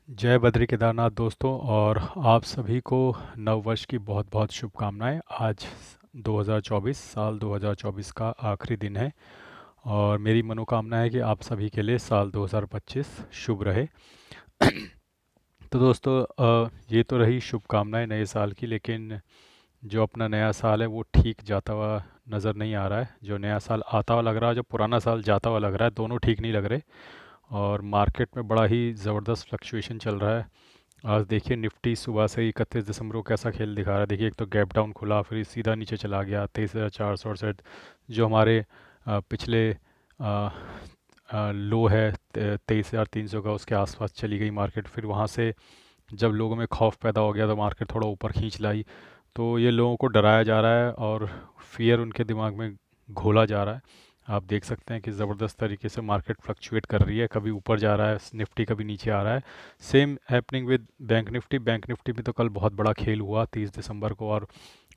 जय बद्री केदारनाथ दोस्तों। और आप सभी को नव वर्ष की बहुत बहुत शुभकामनाएं। आज 2024 साल 2024 का आखिरी दिन है और मेरी मनोकामना है कि आप सभी के लिए साल 2025 शुभ रहे। तो दोस्तों, ये तो रही शुभकामनाएं नए साल की, लेकिन जो अपना नया साल है वो ठीक जाता हुआ नज़र नहीं आ रहा है। जो नया साल आता हुआ लग रहा है, जो पुराना साल जाता हुआ लग रहा है, दोनों ठीक नहीं लग रहे। और मार्केट में बड़ा ही ज़बरदस्त फ्लक्चुएशन चल रहा है। आज देखिए निफ्टी सुबह से ही 31 दिसंबर को कैसा खेल दिखा रहा है। देखिए, एक तो गैप डाउन खुला, फिर सीधा नीचे चला गया 23,468। जो हमारे पिछले लो है 23,300 का, उसके आसपास चली गई मार्केट। फिर वहाँ से जब लोगों में खौफ पैदा हो गया तो मार्केट थोड़ा ऊपर खींच लाई। तो ये लोगों को डराया जा रहा है और फियर उनके दिमाग में घोला जा रहा है। आप देख सकते हैं कि ज़बरदस्त तरीके से मार्केट फ्लक्चुएट कर रही है, कभी ऊपर जा रहा है निफ्टी, कभी नीचे आ रहा है। Same happening with bank Nifty. Bank Nifty में तो कल बहुत बड़ा खेल हुआ 30 दिसंबर को, और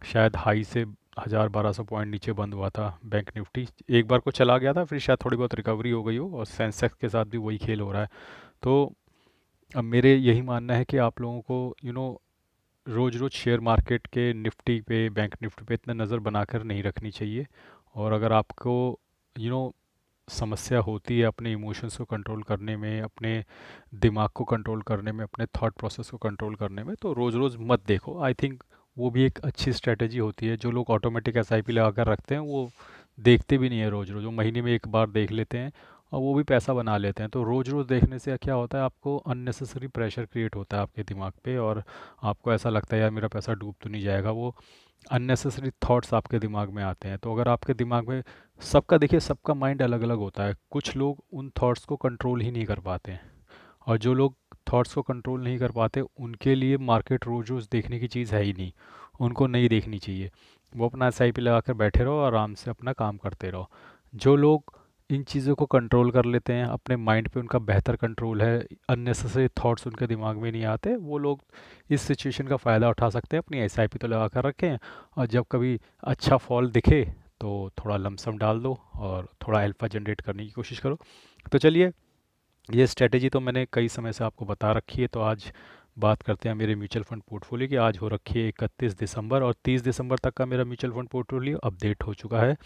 शायद हाई से 1,000-1,200 पॉइंट नीचे बंद हुआ था बैंक निफ्टी। एक बार को चला गया था, फिर शायद थोड़ी बहुत रिकवरी हो गई हो, और सेंसेक्स के साथ भी वही खेल हो रहा है। तो अब मेरे यही मानना है कि आप लोगों को रोज़ रोज़ शेयर मार्केट के निफ्टी पे, बैंक निफ्टी पे इतना नज़र बनाकर नहीं रखनी चाहिए। और अगर आपको यू नो समस्या होती है अपने इमोशंस को कंट्रोल करने में, अपने दिमाग को कंट्रोल करने में, अपने थॉट प्रोसेस को कंट्रोल करने में, तो रोज़ रोज़ मत देखो। आई थिंक वो भी एक अच्छी स्ट्रेटेजी होती है। जो लोग ऑटोमेटिक एसआईपी लगा कर रखते हैं वो देखते भी नहीं है रोज़ रोज़, वो महीने में एक बार देख लेते हैं और वो भी पैसा बना लेते हैं। तो रोज़ रोज़ देखने से क्या होता है, आपको अननेसेसरी प्रेशर क्रिएट होता है आपके दिमाग पे, और आपको ऐसा लगता है यार मेरा पैसा डूब तो नहीं जाएगा। वो अननेसेसरी थॉट्स आपके दिमाग में आते हैं। तो अगर आपके दिमाग में, सबका देखिए, सबका माइंड अलग अलग होता है। कुछ लोग उन थॉट्स को कंट्रोल ही नहीं कर पाते हैं, और जो लोग थॉट्स को कंट्रोल नहीं कर पाते उनके लिए मार्केट रोज रोज देखने की चीज़ है ही नहीं। उनको नहीं देखनी चाहिए। वो अपना एसआईपी लगा कर बैठे रहो, आराम से अपना काम करते रहो। जो लोग इन चीज़ों को कंट्रोल कर लेते हैं, अपने माइंड पे उनका बेहतर कंट्रोल है, अननेसेसरी थॉट्स उनके दिमाग में नहीं आते, वो लोग इस सिचुएशन का फ़ायदा उठा सकते हैं। अपनी एसआईपी तो लगा कर रखें, और जब कभी अच्छा फॉल दिखे तो थोड़ा लमसम डाल दो और थोड़ा अल्फा जनरेट करने की कोशिश करो। तो चलिए, ये स्ट्रेटेजी तो मैंने कई समय से आपको बता रखी है। तो आज बात करते हैं मेरे म्यूचुअल फंड पोर्टफोलियो की। आज हो रखी है 31 दिसंबर, और 30 दिसंबर तक का मेरा म्यूचुअल फंड पोर्टफोलियो अपडेट हो चुका है।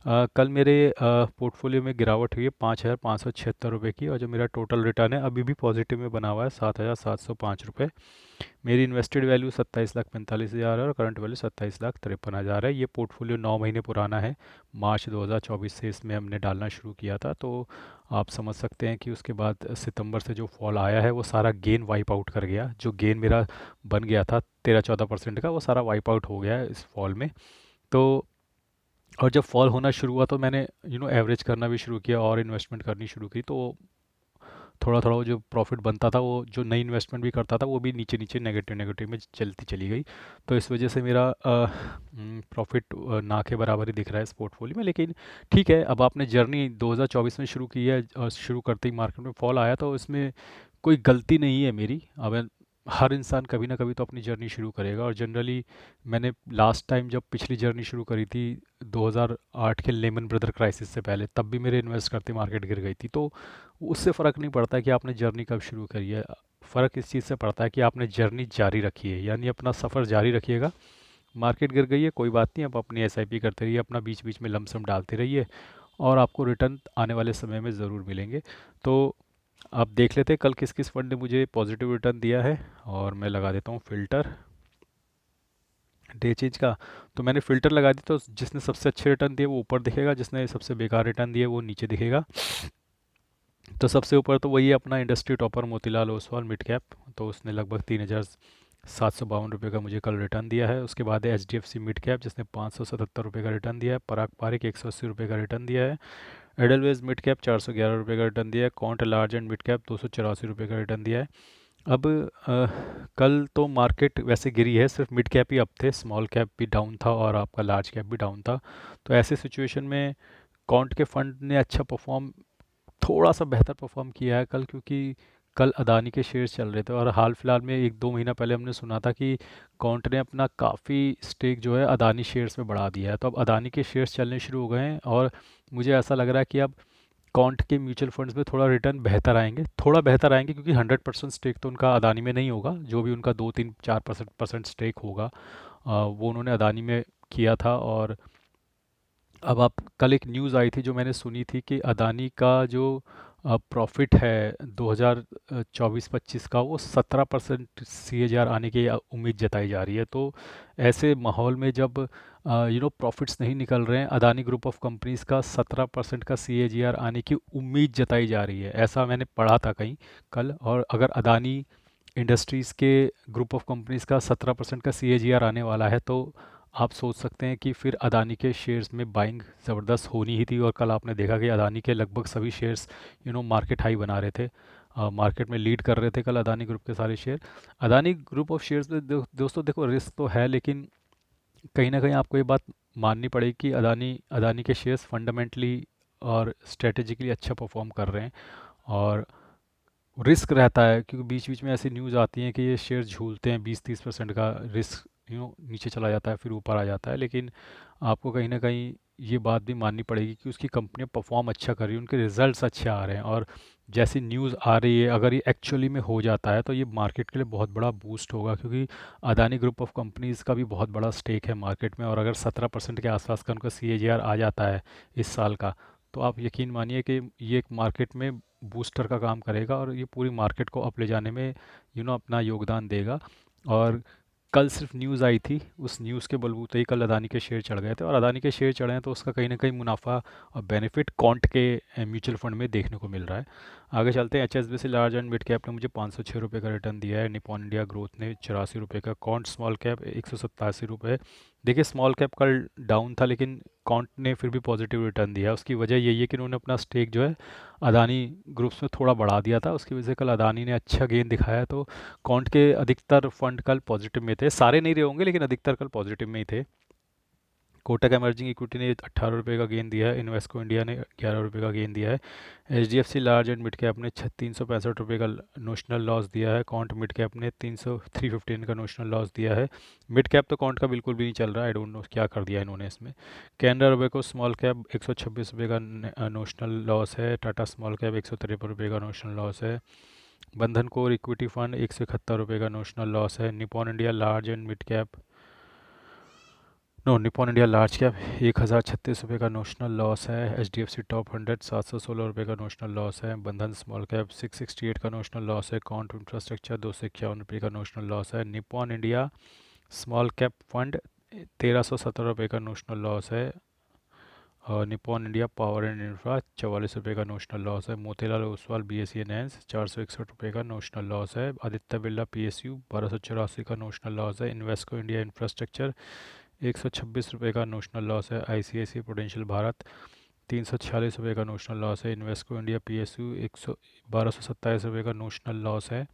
कल मेरे पोर्टफोलियो में गिरावट हुई है 5,576 रुपये की, और जो मेरा टोटल रिटर्न है अभी भी पॉजिटिव में बना हुआ है 7,705 रुपये। मेरी इन्वेस्टेड वैल्यू 27,45,000 है और करंट वैल्यू 27,53,000 है। ये पोर्टफोलियो 9 महीने पुराना है। मार्च 2024 से इसमें हमने डालना शुरू किया था। तो आप समझ सकते हैं कि उसके बाद सितंबर से जो फॉल आया है वो सारा गेन वाइप आउट कर गया। जो गेन मेरा बन गया था 13-14% का, वो सारा वाइप आउट हो गया है इस फॉल में। तो और जब फॉल होना शुरू हुआ तो मैंने एवरेज करना भी शुरू किया और इन्वेस्टमेंट करनी शुरू की। तो थोड़ा थोड़ा वो जो प्रॉफिट बनता था, वो जो नई इन्वेस्टमेंट भी करता था, वो भी नीचे नीचे नेगेटिव नेगेटिव में चलती चली गई। तो इस वजह से मेरा प्रॉफिट ना के बराबर ही दिख रहा है इस पोर्टफोलियो में। लेकिन ठीक है, अब आपने जर्नी 2024 में शुरू की है और शुरू करते ही मार्केट में फॉल आया, तो इसमें कोई गलती नहीं है मेरी। अब हर इंसान कभी ना कभी तो अपनी जर्नी शुरू करेगा, और जनरली मैंने लास्ट टाइम जब पिछली जर्नी शुरू करी थी 2008 के लेमन ब्रदर क्राइसिस से पहले, तब भी मेरे इन्वेस्ट करते मार्केट गिर गई थी। तो उससे फ़र्क नहीं पड़ता कि आपने जर्नी कब शुरू करी है। फ़र्क इस चीज़ से पड़ता है कि आपने जर्नी जारी रखी है, यानी अपना सफ़र जारी रखिएगा। मार्केट गिर गई है, कोई बात नहीं, आप अपनी एसआईपी करते रहिए, अपना बीच बीच में लमसम डालते रहिए, और आपको रिटर्न आने वाले समय में ज़रूर मिलेंगे। तो आप देख लेते हैं कल किस किस फंड ने मुझे पॉजिटिव रिटर्न दिया है, और मैं लगा देता हूँ फ़िल्टर डे चेंज का। तो मैंने फ़िल्टर लगा दी, तो जिसने सबसे अच्छे रिटर्न दिए वो ऊपर दिखेगा, जिसने सबसे बेकार रिटर्न दिए वो नीचे दिखेगा। तो सबसे ऊपर तो वही है अपना industry topper Motilal Oswal mid cap. तो उसने लगभग 3,752 रुपये का मुझे कल रिटर्न दिया है। उसके बाद है H D F C mid cap, जिसने 577 रुपये का रिटर्न दिया है। पराग पारिक 180 रुपये का रिटर्न दिया है। एडलवेज मिड कैप 411 रुपये का रिटर्न दिया है। Can't large and mid cap 284 रुपये का रिटर्न दिया है। अब कल तो मार्केट वैसे गिरी है, सिर्फ मिड कैप ही अप थे, स्मॉल कैप भी डाउन था और आपका लार्ज कैप भी डाउन था। तो ऐसे सिचुएशन में कॉन्ट के फंड ने अच्छा परफॉर्म, थोड़ा सा बेहतर परफॉर्म किया है कल, क्योंकि कल अदानी के शेयर्स चल रहे थे। और हाल फिलहाल में एक दो महीना पहले हमने सुना था कि कॉन्ट ने अपना काफ़ी स्टेक जो है अदानी शेयर्स में बढ़ा दिया है। तो अब अदानी के शेयर्स चलने शुरू हो गए हैं, और मुझे ऐसा लग रहा है कि अब कॉन्ट के म्यूचुअल फंड्स में थोड़ा रिटर्न बेहतर आएंगे, थोड़ा बेहतर आएंगे, क्योंकि 100% स्टेक तो उनका अदानी में नहीं होगा। जो भी उनका 2 3 4% स्टेक होगा वो उन्होंने अदानी में किया था। और अब आप, कल एक न्यूज़ आई थी जो मैंने सुनी थी कि अदानी का जो प्रॉफिट है 2024-25 का, वो 17% CAGR आने की उम्मीद जताई जा रही है। तो ऐसे माहौल में जब प्रॉफिट्स नहीं निकल रहे हैं, अदानी ग्रुप ऑफ कंपनीज का 17% का CAGR आने की उम्मीद जताई जा रही है, ऐसा मैंने पढ़ा था कहीं कल। और अगर अदानी इंडस्ट्रीज़ के ग्रुप ऑफ कंपनीज का 17% का CAGR आने वाला है, तो आप सोच सकते हैं कि फिर अदानी के शेयर्स में बाइंग ज़बरदस्त होनी ही थी। और कल आपने देखा कि अदानी के लगभग सभी शेयर्स मार्केट हाई बना रहे थे, मार्केट में लीड कर रहे थे कल अदानी ग्रुप के सारे share. Adani group of shares में दोस्तों देखो, रिस्क तो है, लेकिन कहीं ना कहीं आपको ये बात माननी पड़ेगी कि अदानी अदानी के शेयर्स फंडामेंटली और स्ट्रेटेजिकली अच्छा परफॉर्म कर रहे हैं। और रिस्क रहता है, क्योंकि बीच बीच में ऐसी न्यूज़ आती हैं कि ये शेयर झूलते हैं, 20-30% का रिस्क नीचे चला जाता है फिर ऊपर आ जाता है। लेकिन आपको कहीं ना कहीं ये बात भी माननी पड़ेगी कि उसकी कंपनियां परफॉर्म अच्छा कर रही है, उनके रिजल्ट्स अच्छे आ रहे हैं। और जैसी न्यूज़ आ रही है, अगर ये एक्चुअली में हो जाता है तो ये मार्केट के लिए बहुत बड़ा बूस्ट होगा, क्योंकि अदानी ग्रुप ऑफ कंपनीज़ का भी बहुत बड़ा स्टेक है मार्केट में। और अगर 17% के आसपास का उनका CAGR आ जाता है इस साल का, तो आप यकीन मानिए कि ये एक मार्केट में बूस्टर का काम करेगा और ये पूरी मार्केट को अप ले जाने में अपना योगदान देगा। और कल सिर्फ न्यूज़ आई थी, उस न्यूज़ के बलबूते ही कल अदानी के शेयर चढ़ गए थे। और अदानी के शेयर चढ़े हैं तो उसका कहीं ना कहीं मुनाफा और बेनिफिट कॉन्ट के म्यूचुअल फंड में देखने को मिल रहा है। आगे चलते हैं। HSBC large and mid cap ने मुझे 506 रुपये का रिटर्न दिया है, निपॉन इंडिया ग्रोथ ने 84 रुपये का, कॉन्ट स्मॉल कैप 187 रुपये। देखिए, स्मॉल कैप कल डाउन था, लेकिन कॉन्ट ने फिर भी पॉजिटिव रिटर्न दिया। उसकी वजह यही है कि उन्होंने अपना स्टेक जो है अदानी ग्रुप्स में थोड़ा बढ़ा दिया था, उसकी वजह से कल अदानी ने अच्छा गेन दिखाया। तो कॉन्ट के अधिकतर फंड कल पॉजिटिव में थे, सारे नहीं रहे होंगे लेकिन अधिकतर कल पॉजिटिव में ही थे। कोटक एमर्जिंग इक्विटी ने 18 रुपये का गेन दिया है, इन्वेस्को इंडिया ने 11 रुपये का गेन दिया है, HDFC large and mid cap ने 365 रुपये का नोशनल लॉस दिया है, कॉन्ट मिड कैप ने 315 का नोशनल लॉस दिया है। मिड कैप तो कॉन्ट का बिल्कुल भी नहीं चल रहा है, आई डोंट नो क्या कर दिया इन्होंने इसमें। कैनरा रुपये को स्मॉल कैप 126 रुपये का नोशनल लॉस है, टाटा स्मॉल कैप 153 रुपये का नोशनल लॉस है, बंधन कोर इक्विटी फंड 171 रुपये का नोशनल लॉस है, Nippon India large and mid cap, no, Nippon India large cap 1036 रुपये का नोशनल लॉस है, HDFC टॉप 100 716 रुपये का नोशनल लॉस है, बंधन स्मॉल कैप 668 का नोशनल लॉस है, कॉन्ट इंफ्रास्ट्रक्चर 251 रुपये का नोशनल लॉस है, Nippon India small cap fund 1317 रुपये का नोशनल लॉस है, और Nippon India power and infra 44 रुपये का नोशनल लॉस है, मोतीलाल ओसवाल BSE एनएंस 461 रुपये का नोशनल लॉस है, आदित्य बिरला PSU 1284 का नोशनल लॉस है, इन्वेस्को इंडिया इंफ्रास्ट्रक्चर 126 रुपये का नोशनल लॉस है, ICICI प्रूडेंशियल भारत 346 रुपये का नोशनल लॉस है, इन्वेस्को इंडिया PSU 1227 रुपये का नोशनल लॉस है,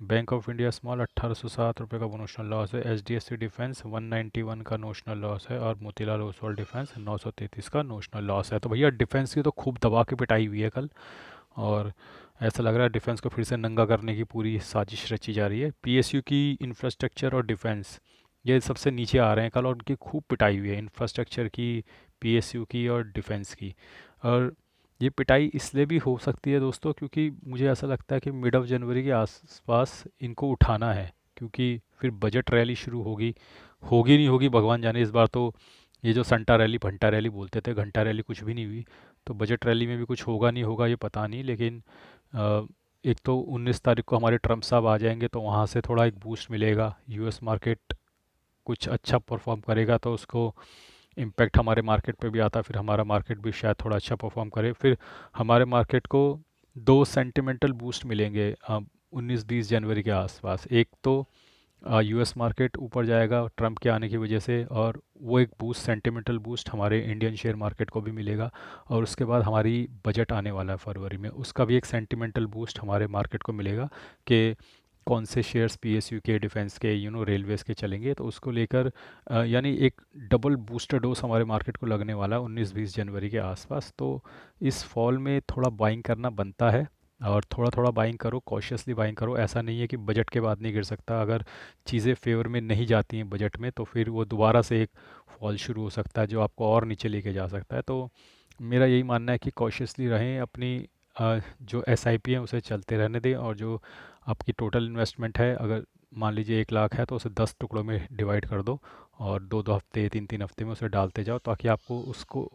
बैंक ऑफ इंडिया स्मॉल 1807 रुपये का नोशनल लॉस है, HDFC डिफेंस 191 का नोशनल लॉस है, और मोतीलाल ओसवाल डिफेंस 933 का नोशनल लॉस है। तो भैया, डिफेंस की तो खूब दबा के पिटाई हुई है कल। और ऐसा लग रहा है डिफेंस को फिर से नंगा करने की पूरी साजिश रची जा रही है। PSU की इंफ्रास्ट्रक्चर और डिफेंस ये सबसे नीचे आ रहे हैं कल, और उनकी खूब पिटाई हुई है, इंफ्रास्ट्रक्चर की, PSU की और डिफेंस की। और ये पिटाई इसलिए भी हो सकती है दोस्तों, क्योंकि मुझे ऐसा लगता है कि मिड ऑफ जनवरी के आसपास इनको उठाना है, क्योंकि फिर बजट रैली शुरू होगी। होगी नहीं होगी भगवान जाने, इस बार तो ये जो संटा रैली भंटा रैली बोलते थे, घंटा रैली कुछ भी नहीं हुई। तो बजट रैली में भी कुछ होगा नहीं होगा ये पता नहीं, लेकिन एक तो 19 तारीख को हमारे ट्रम्प साहब आ जाएंगे, तो वहाँ से थोड़ा एक बूस्ट मिलेगा, US मार्केट कुछ अच्छा परफॉर्म करेगा तो उसको इम्पैक्ट हमारे मार्केट पे भी आता है, फिर हमारा मार्केट भी शायद थोड़ा अच्छा परफॉर्म करे। फिर हमारे मार्केट को दो सेंटिमेंटल बूस्ट मिलेंगे 19-20 जनवरी के आसपास। एक तो US मार्केट ऊपर जाएगा ट्रम्प के आने की वजह से, और वो एक बूस्ट, सेंटिमेंटल बूस्ट हमारे इंडियन शेयर मार्केट को भी मिलेगा। और उसके बाद हमारी बजट आने वाला है फरवरी में, उसका भी एक सेंटिमेंटल बूस्ट हमारे मार्केट को मिलेगा कि कौन से शेयर्स PSU के, डिफेंस के, रेलवेज़ के चलेंगे। तो उसको लेकर यानी एक डबल बूस्टर डोज हमारे मार्केट को लगने वाला है 19-20 जनवरी के आसपास। तो इस फॉल में थोड़ा बाइंग करना बनता है, और थोड़ा थोड़ा बाइंग करो, कॉशियसली बाइंग करो। ऐसा नहीं है कि बजट के बाद नहीं गिर सकता, अगर चीज़ें फेवर में नहीं जाती हैं बजट में, तो फिर वो दोबारा से एक फॉल शुरू हो सकता है जो आपको और नीचे लेके जा सकता है। तो मेरा यही मानना है कि कॉशियसली रहें, अपनी जो एसआईपी है उसे चलते रहने दें, और जो आपकी टोटल इन्वेस्टमेंट है, अगर मान लीजिए 1 लाख है तो उसे 10 टुकड़ों में डिवाइड कर दो, और 2-2 हफ्ते 3-3 हफ्ते में उसे डालते जाओ, ताकि आपको उसको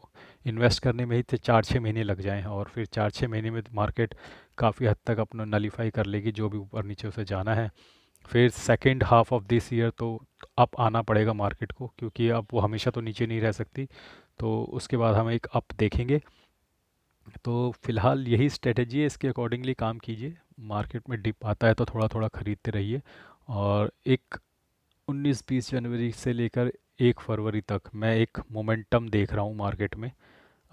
इन्वेस्ट करने में ही 4-6 महीने लग जाएं, और फिर 4-6 महीने में मार्केट काफ़ी हद तक अपना नलीफाई कर लेगी जो भी ऊपर नीचे उसे जाना है। फिर second half of this year तो अप आना पड़ेगा मार्केट को, क्योंकि अब वो हमेशा तो नीचे नहीं रह सकती। तो उसके बाद हम एक अप देखेंगे। तो फिलहाल यही स्ट्रेटजी है, इसके अकॉर्डिंगली काम कीजिए। मार्केट में डिप आता है तो थोड़ा थोड़ा खरीदते रहिए, और एक 19-20 जनवरी से लेकर 1 फरवरी तक मैं एक मोमेंटम देख रहा हूँ मार्केट में।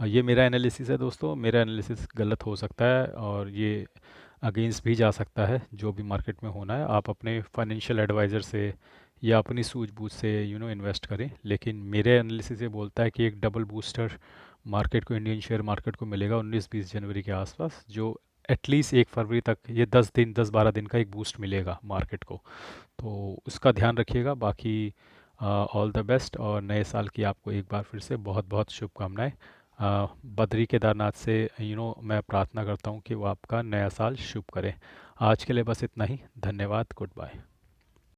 ये मेरा एनालिसिस है दोस्तों, मेरा एनालिसिस गलत हो सकता है, और ये अगेंस्ट भी जा सकता है जो भी मार्केट में होना है। आप अपने फाइनेंशियल एडवाइज़र से या अपनी सूझबूझ से इन्वेस्ट करें, लेकिन मेरे एनालिसिस ये बोलता है कि एक डबल बूस्टर मार्केट को, इंडियन शेयर मार्केट को मिलेगा 19-20 जनवरी के आसपास, जो एटलीस्ट 1 फरवरी तक, ये 10 दिन 10-12 दिन का एक बूस्ट मिलेगा मार्केट को। तो उसका ध्यान रखिएगा। बाकी ऑल द बेस्ट, और नए साल की आपको एक बार फिर से बहुत बहुत शुभकामनाएं। बद्री केदारनाथ से मैं प्रार्थना करता हूँ कि वो आपका नया साल शुभ करें। आज के लिए बस इतना ही। धन्यवाद। Good bye.